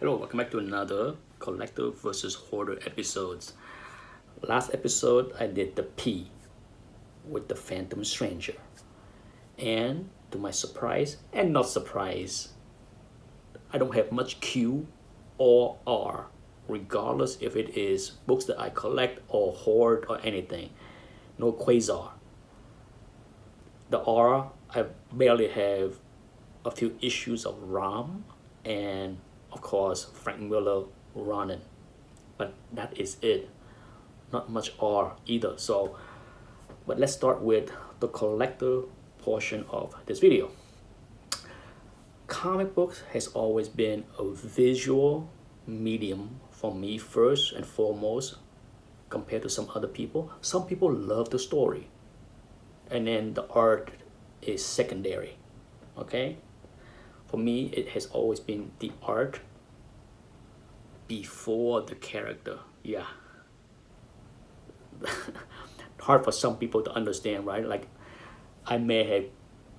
Hello, welcome back to another Collector versus Hoarder episodes. Last episode, I did the P with the Phantom Stranger. And to my surprise and not surprise, I don't have much Q or R, regardless if it is books that I collect or hoard or anything. No Quasar. The R, I barely have a few issues of Ram and of course Frank Miller Ronin, but that is it. Not much R either. So, but let's start with the collector portion of this video. Comic books has always been a visual medium for me first and foremost compared to some other people. Some people love the story and then the art is secondary. Okay, for me it has always been the art before the character. Yeah. Hard for some people to understand, right? Like, I may have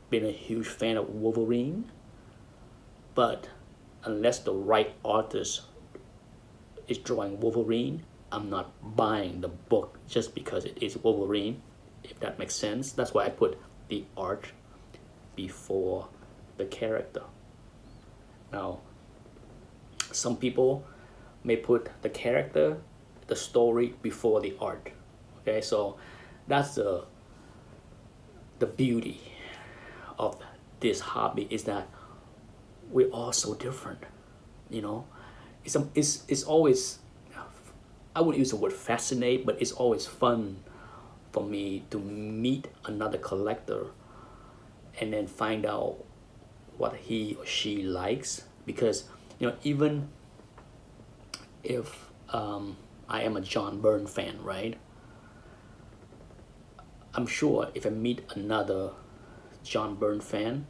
been a huge fan of Wolverine, but unless the right artist is drawing Wolverine, I'm not buying the book just because it is Wolverine, if that makes sense. That's why I put the art before the character. Now, some people may put the character, the story before the art. Okay, so that's the beauty of this hobby, is that we're all so different. You know, it's always, I wouldn't use the word fascinate, but it's always fun for me to meet another collector and then find out what he or she likes. Because, you know, even if I am a John Byrne fan, right? I'm sure if I meet another John Byrne fan,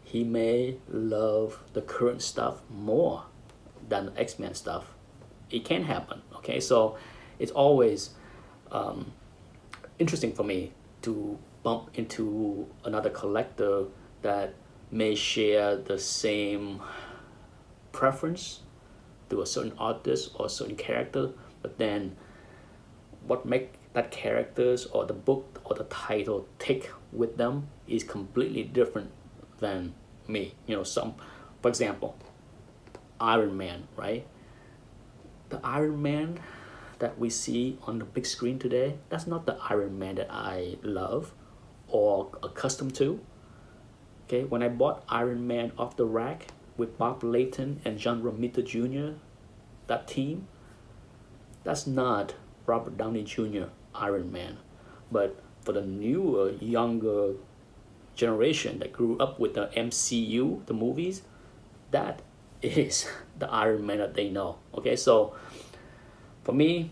he may love the current stuff more than the X-Men stuff. It can happen, okay? So it's always interesting for me to bump into another collector that may share the same preference to a certain artist or a certain character, but then what make that characters or the book or the title tick with them is completely different than me. You know, for example, Iron Man, right? The Iron Man that we see on the big screen today, that's not the Iron Man that I love or accustomed to. Okay, when I bought Iron Man off the rack with Bob Layton and John Romita Jr., that team, that's not Robert Downey Jr. Iron Man. But for the newer, younger generation that grew up with the MCU, the movies, that is the Iron Man that they know. Okay, so for me,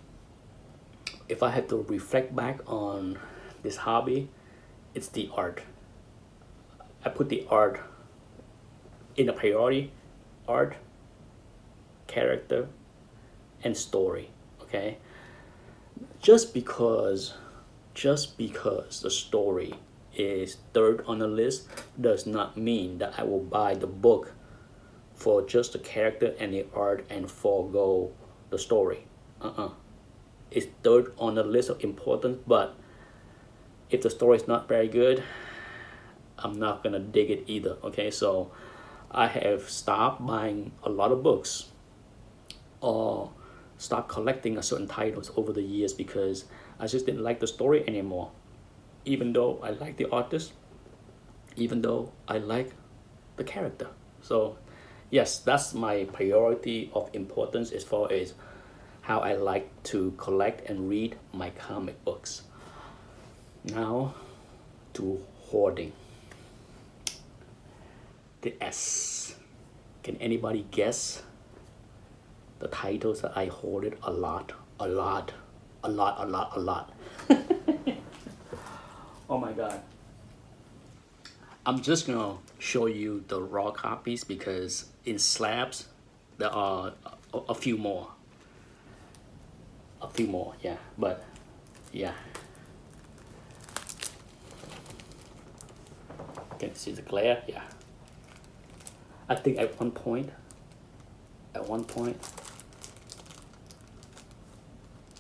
if I had to reflect back on this hobby, it's the art. I put the art in a priority: art, character, and story. Okay, just because the story is third on the list does not mean that I will buy the book for just the character and the art and forego the story. It's third on the list of importance, but if the story is not very good, I'm not gonna dig it either. Okay, so I have stopped buying a lot of books or stopped collecting a certain titles over the years because I just didn't like the story anymore. Even though I like the artist, even though I like the character. So yes, that's my priority of importance as far as how I like to collect and read my comic books. Now to hoarding. The S. Can anybody guess the titles that I hoarded? A lot. Oh my god. I'm just gonna show you the raw copies because in slabs there are a few more. Yeah. But yeah. Can you see the glare? Yeah. I think at one point one point,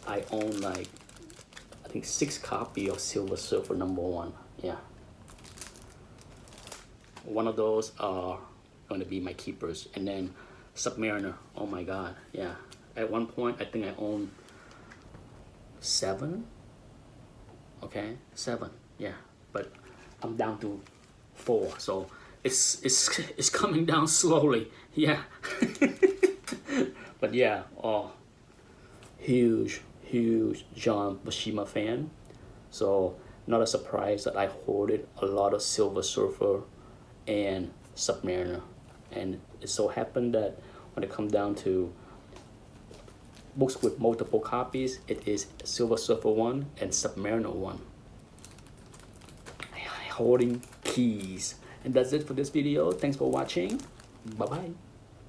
I own like, I think 6 copies of Silver Surfer #1. Yeah. One of those are going to be my keepers. And then Submariner, oh my God, yeah. At one point, I think I owned 7. Okay, 7, yeah. But I'm down to 4, so it's coming down slowly, yeah. But yeah, oh, huge John Buscema fan. So not a surprise that I hoarded a lot of Silver Surfer and Submariner. And it so happened that when it comes down to books with multiple copies, it is Silver Surfer 1 and Submariner 1. Holding keys. And that's it for this video. Thanks for watching. Bye bye.